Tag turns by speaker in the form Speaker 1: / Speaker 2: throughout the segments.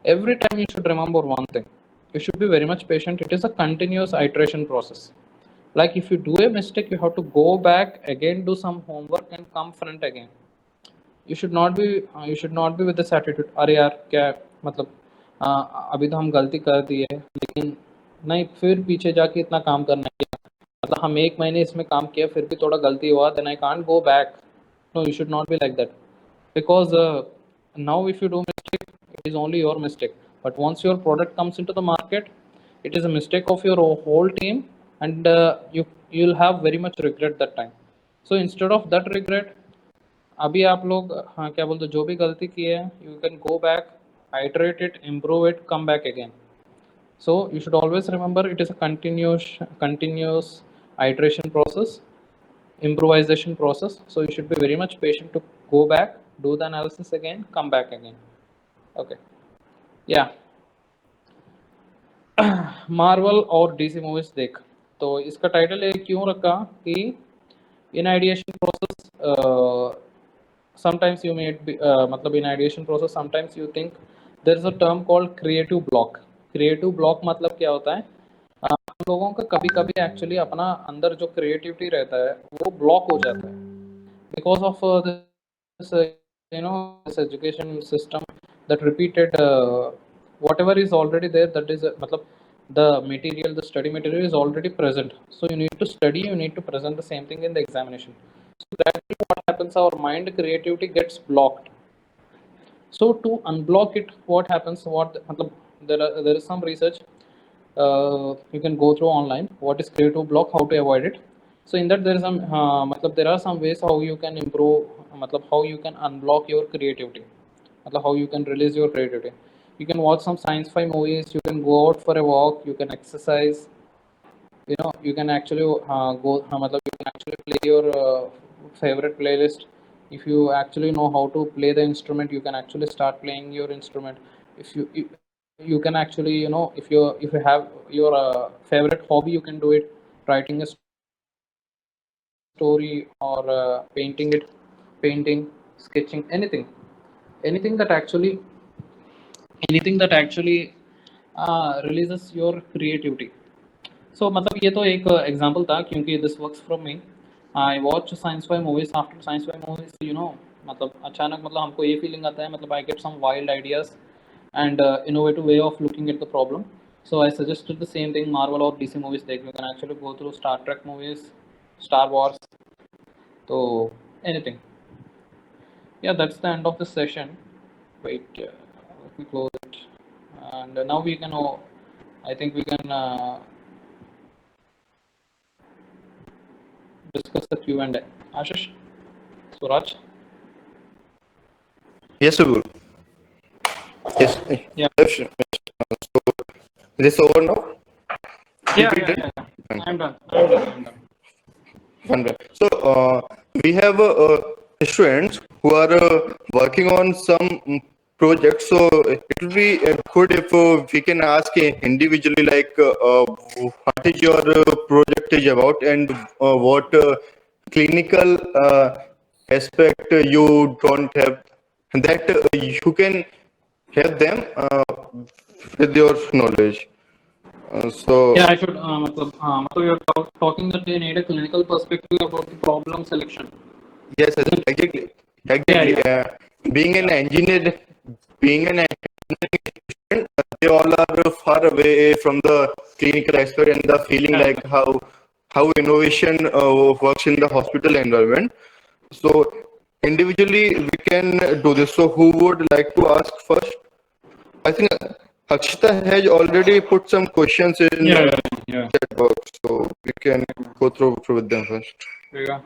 Speaker 1: Every time you should remember one thing. You should be very much patient. It is a continuous iteration process. Like if you do a mistake, you have to go back again, do some homework, and come front again. You should not be with this attitude. अरे यार क्या मतलब अभी तो हम गलती कर दी है, लेकिन नहीं फिर पीछे जाके इतना काम करना है क्या? मतलब हम एक महीने इसमें काम किया फिर भी थोड़ा गलती हुआ, then I can't go back. No, you should not be like that. Because now if you do mistake, it is only your mistake. But once your product comes into the market, it is a mistake of your whole team, and you'll have very much regret that time. So instead of that regret, अभी आप लोग हाँ क्या बोलते जो भी गलती की है, you can go back, iterate it, improve it, come back again. So you should always remember it is a continuous iteration process, improvisation process. So you should be very much patient to go back, do the analysis again, come back again. Okay. Yeah. Marvel और DC movies देख, तो इसका title है क्यों रखा कि in ideation process sometimes you may be मतलब in ideation process sometimes you think there is a term called creative block. creative block मतलब क्या होता है, हम लोगों का कभी कभी एक्चुअली अपना अंदर जो क्रिएटिविटी रहता है वो ब्लॉक हो जाता है because of this this education system that repeated whatever is already there, that is मतलब the material, the study material is already present, so you need to study, you need to present the same thing in the examination. So gradually what happens, our mind creativity gets blocked. So to unblock it, what happens, मतलब there is some research you can go through online, what is creative block, how to avoid it. So in that there is some मतलब there are some ways how you can improve, मतलब how you can unblock your creativity, मतलब how you can release your creativity. You can watch some science-fi movies, you can go out for a walk, you can exercise, you can actually मतलब you can actually play your favorite playlist. If you actually know how to play the instrument, you can actually start playing your instrument. If you can actually, if you have your favorite hobby, you can do it, writing a story or painting, sketching, anything that actually releases your creativity. So मतलब ये तो एक example था क्योंकि this works from me. I watch science fi movies, after science fi movies मतलब अचानक मतलब हमको ये फीलिंग आता है, मतलब I get some wild ideas and innovative way of looking at the problem. So I suggested the same thing, Marvel और DC movies देख, you can actually go through Star Trek movies, Star Wars, तो anything. Yeah, that's the end of the session. Wait, let me close it. And now we can, I think we can discuss the Q&A. Ashish, Suraj.
Speaker 2: Yes, Subur. Yes.
Speaker 1: Yeah.
Speaker 2: Yes. So, is this over now?
Speaker 1: Yeah. I'm done.
Speaker 2: Wonderful. So we have students who are working on some projects. So it will be good if we can ask individually, like what is your project is about, and what clinical aspect you don't have, that you can help them with your knowledge. So
Speaker 1: Yeah, I should. So you're talking that they need a clinical perspective about the problem selection.
Speaker 2: yes, exactly.
Speaker 1: Yeah.
Speaker 2: Being an engineer, they all are far away from the clinical aspect and the feeling like how innovation works in the hospital environment. So individually we can do this. So who would like to ask first? I think Akshita has already put some questions in
Speaker 1: Yeah.
Speaker 2: chat box, so we can go through with them first.
Speaker 1: Yeah.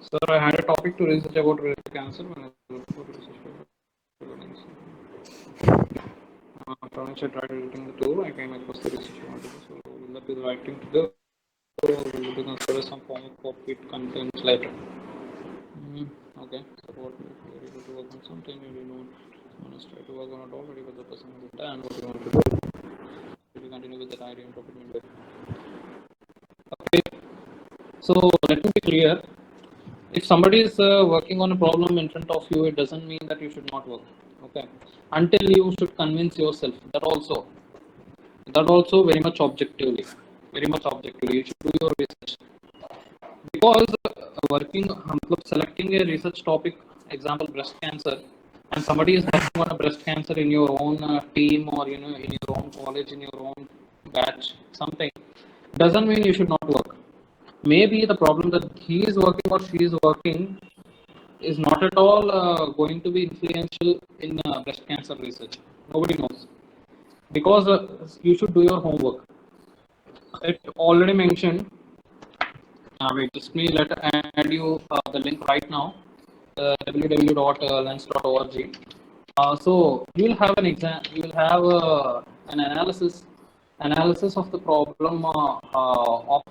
Speaker 1: Sir, I had a topic to research about related cancer when I was for research. When I tried editing the tool, I came across the research article. So will that be the right thing to do? Or will you consider some form of copy it contains later? Okay. So what if you're able to work on something and you don't want to try to work on it already, but the person hasn't done what you want to do? Will you continue with that idea and drop it in there? Okay. So let me be clear. If somebody is working on a problem in front of you, it doesn't mean that you should not work. Okay, until you should convince yourself. That also very much objectively, you should do your research. Because selecting a research topic, example breast cancer, and somebody is working on a breast cancer in your own team, or in your own college, in your own batch, something, doesn't mean you should not work. Maybe the problem that he is working or she is working is not at all going to be influential in breast cancer research. Nobody knows, because you should do your homework. It already mentioned. Wait, just me let add you the link right now, www.lens.org. So you will have an exam. You will have an analysis of the problem of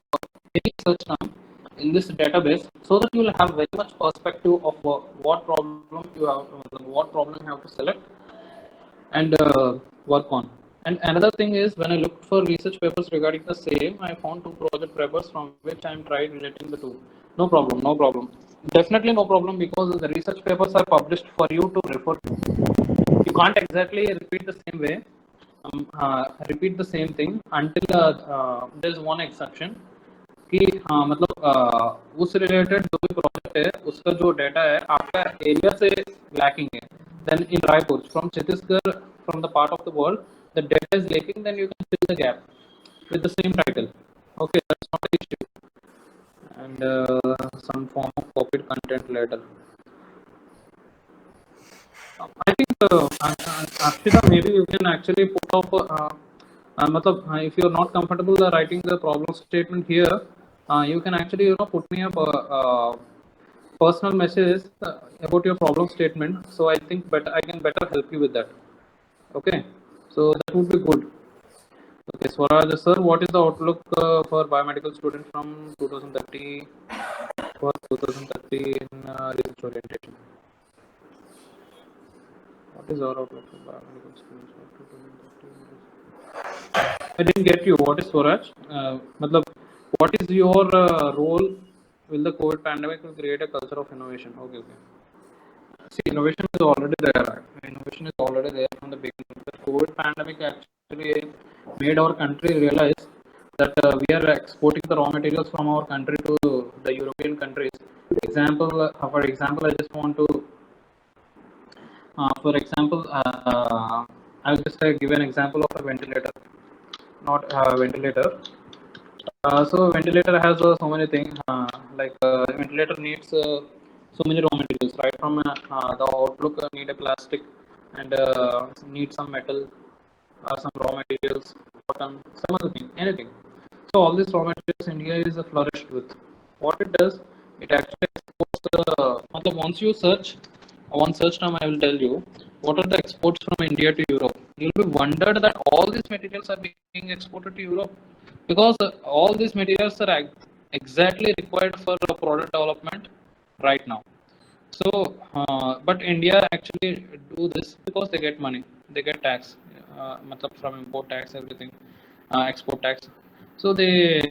Speaker 1: any search term in this database, so that you will have very much perspective of what problem you have to select and work on. And another thing is, when I looked for research papers regarding the same, I found two project papers from which I am tried relating the two. No problem, no problem. Definitely no problem, because the research papers are published for you to refer to. You can't exactly repeat the same way, repeat the same thing, until there is one exception कि हाँ मतलब उस related जो भी project है उसका जो data है आपका एरिया से लैकिंग है, then in Raipur from Chhattisgarh, from the part of the world the data is lacking, then you can fill the gap with the same title. Okay, that's not an issue. And some form of copied content later. I think Akshita, maybe you can actually put up if you're not comfortable writing the problem statement here, you can actually put me up personal messages about your problem statement, so I think better I can better help you with that. Okay, so that would be good. Okay, Swaraj sir, what is the outlook for biomedical student from 2030 for 2030 in research orientation? What is our outlook for biomedical students for 2030? I didn't get you. What is Swaraj? What is your role? Will the COVID pandemic will create a culture of innovation? Okay, okay. See, innovation is already there. Innovation is already there from the beginning. The COVID pandemic actually made our country realize that we are exporting the raw materials from our country to the European countries. For example, I just want to, I will just give an example of a ventilator, not a ventilator. So ventilator has so many things. Ventilator needs so many raw materials, right? From the outlook, need a plastic, and need some metal, some raw materials, cotton, some other thing, anything. So all these raw materials India is flourished with. What it does, it actually exports the. Once you search one search term, I will tell you what are the exports from India to Europe. You'll be wondered that all these materials are being exported to Europe, because all these materials are exactly required for product development right now. So, but India actually do this because they get money, they get tax, from import tax, everything, export tax. So they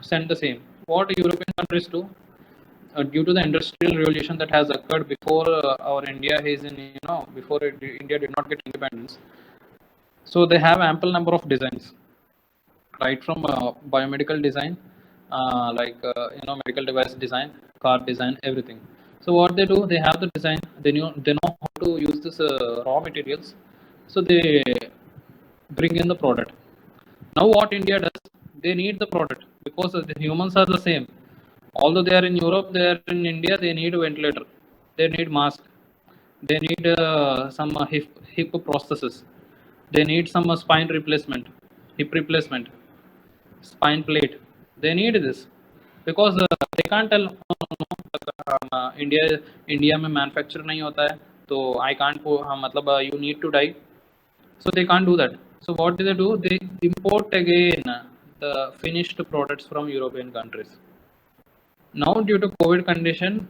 Speaker 1: send the same. What European countries do, due to the industrial revolution that has occurred before our India is in, before India did not get independence. So they have ample number of designs, right from biomedical design, medical device design, car design, everything. So what they do, they have the design, they know how to use this raw materials, so they bring in the product. Now what India does, they need the product, because the humans are the same. Although they are in Europe, they are in India, they need a ventilator, they need mask, they need some hip prosthesis, they need some spine replacement, hip replacement, spine plate. They need this, because they can't tell, no, no, no, India में manufacture नहीं होता है, तो I can't, you need to die. So they can't do that. So what do? They import again the finished products from European countries. Now due to COVID condition,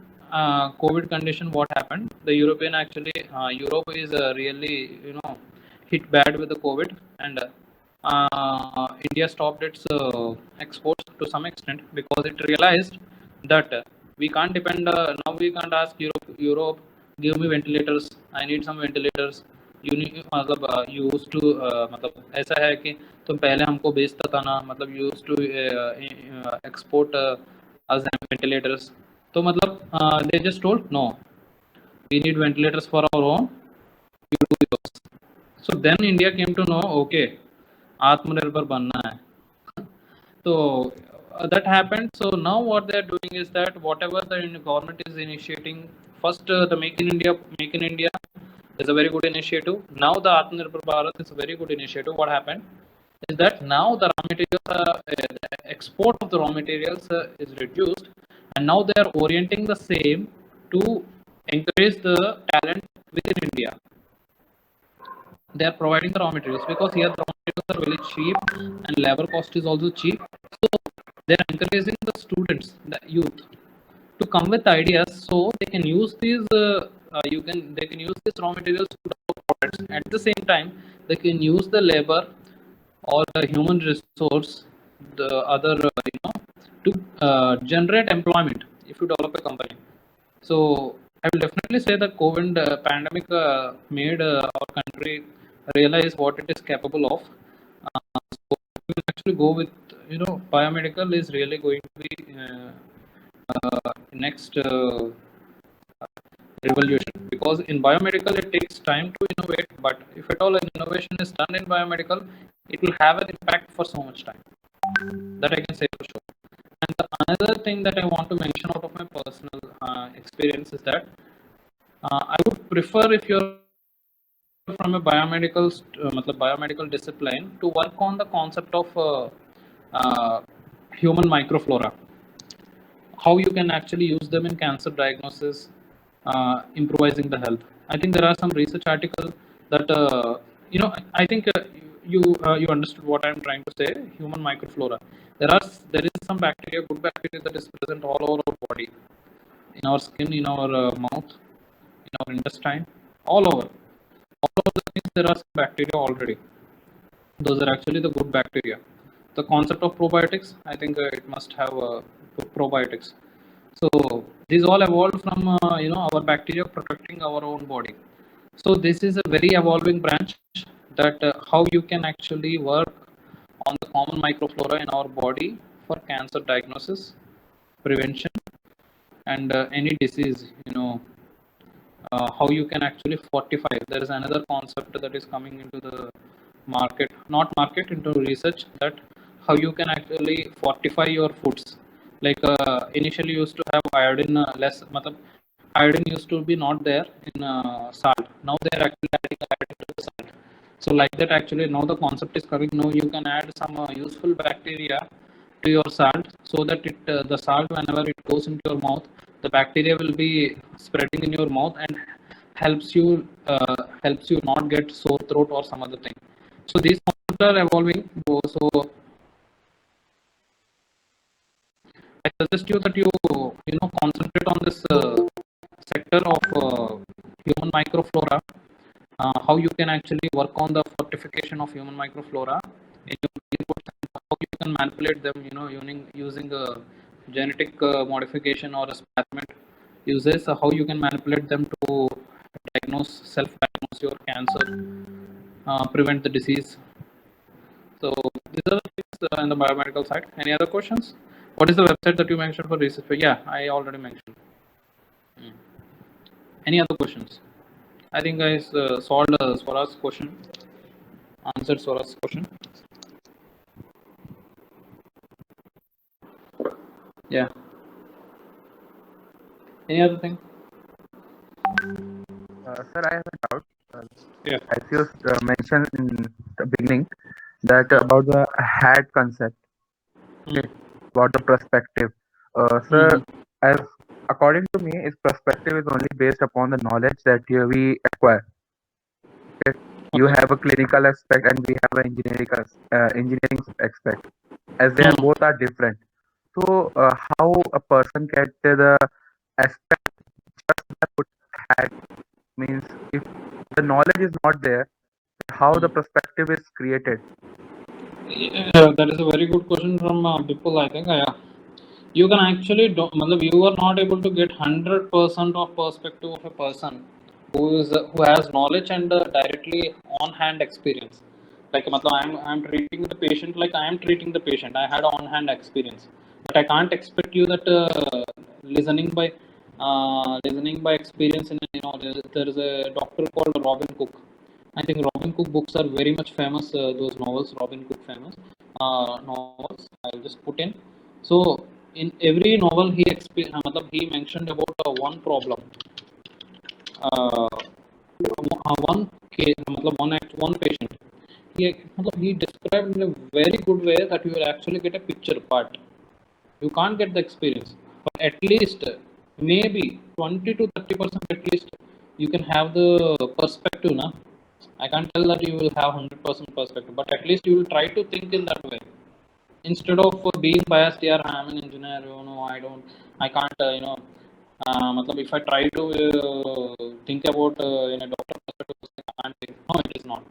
Speaker 1: what happened? The European actually, Europe is really hit bad with the COVID, and India stopped its exports to some extent, because it realized that we can't depend. Now we can't ask Europe give me ventilators, I need some ventilators. You need मतलब used to मतलब ऐसा है कि तुम पहले हमको बेचता था ना, मतलब used to export us ventilators. तो मतलब they just told no, we need ventilators for our own, you do yours. So then India came to know, okay, आत्मनिर्भर बनना है. So that happened. So now what they are doing is that whatever the government is initiating, first the Make in India is a very good initiative. Now the Atmanirbhar Bharat is a very good initiative. What happened is that now the raw materials, the export of the raw materials is reduced, and now they are orienting the same to encourage the talent within India. They are providing the raw materials because here the raw materials are very cheap and labor cost is also cheap. So they are encouraging the students, the youth, to come with ideas so they can use these. They can use these raw materials to develop products. At the same time, they can use the labor or the human resource, the other to generate employment if you develop a company. So I will definitely say that COVID pandemic made our country realize what it is capable of. So we will actually go with biomedical is really going to be next revolution, because in biomedical it takes time to innovate, but if at all an innovation is done in biomedical, it will have an impact for so much time. That I can say for sure. And the another thing that I want to mention out of my personal experience is that I would prefer, if you're from a biomedical discipline, to work on the concept of human microflora, how you can actually use them in cancer diagnosis, improvising the health. I think there are some research articles that I think you understood what I'm trying to say. Human microflora. There is some bacteria, good bacteria, that is present all over our body, in our skin, in our mouth, in our intestine, all over. All over the things there are some bacteria already. Those are actually the good bacteria. The concept of probiotics, I think it must have probiotics. So these all evolved from our bacteria protecting our own body. So this is a very evolving branch, that how you can actually work on the common microflora in our body for cancer diagnosis, prevention, and any disease. How you can actually fortify. There is another concept that is coming into the market, not market, into research, that how you can actually fortify your foods. Like initially used to have iodine less, iodine used to be not there in salt. Now they are actually adding iodine to the salt. So like that, actually now the concept is coming. Now you can add some useful bacteria to your salt, so that the salt, whenever it goes into your mouth, the bacteria will be spreading in your mouth and helps you not get sore throat or some other thing. So these concepts are evolving. So I suggest you that you concentrate on this sector of human microflora, how you can actually work on the fortification of human microflora in your inputs, and how you can manipulate them, using genetic modification or a plasmid uses, how you can manipulate them to self-diagnose your cancer, prevent the disease. So these are the things in the biomedical side. Any other questions? What is the website that you mentioned for research? Yeah, I already mentioned. Any other questions? I think I solved Swara's question, answered Swara's question. Yeah. Any other thing?
Speaker 3: Sir, I have a doubt.
Speaker 1: Yeah.
Speaker 3: As you mentioned in the beginning, that about the hat concept, about the perspective. Sir, as according to me, its perspective is only based upon the knowledge that we acquire. Okay? You have a clinical aspect and we have an engineering aspect, as they are both are different. So, how a person get the aspect just by put hat means, if the knowledge is not there, how the perspective is created?
Speaker 1: Yeah, that is a very good question from people. I think you can actually do matlab you are not able to get 100% of perspective of a person who has knowledge and directly on hand experience. Like matlab I'm treating the patient like I am treating the patient. I had on hand experience, but I can't expect you that listening by listening by experience. In you know there is a doctor called Robin Cook. I think Robin Cook books are very much famous. Those novels, Robin Cook famous novels. I'll just put in. So in every novel matlab he mentioned about one problem, uh, one case, matlab one patient. Matlab he described in a very good way that you will actually get a picture part. You can't get the experience, but at least maybe 20 to 30% at least you can have the perspective. Na? I can't tell that you will have 100% perspective, but at least you will try to think in that way instead of being biased. Yeah, I'm an engineer, you know, I can't matlab if I try to think about in a doctor perspective, I can't think. No, it is not.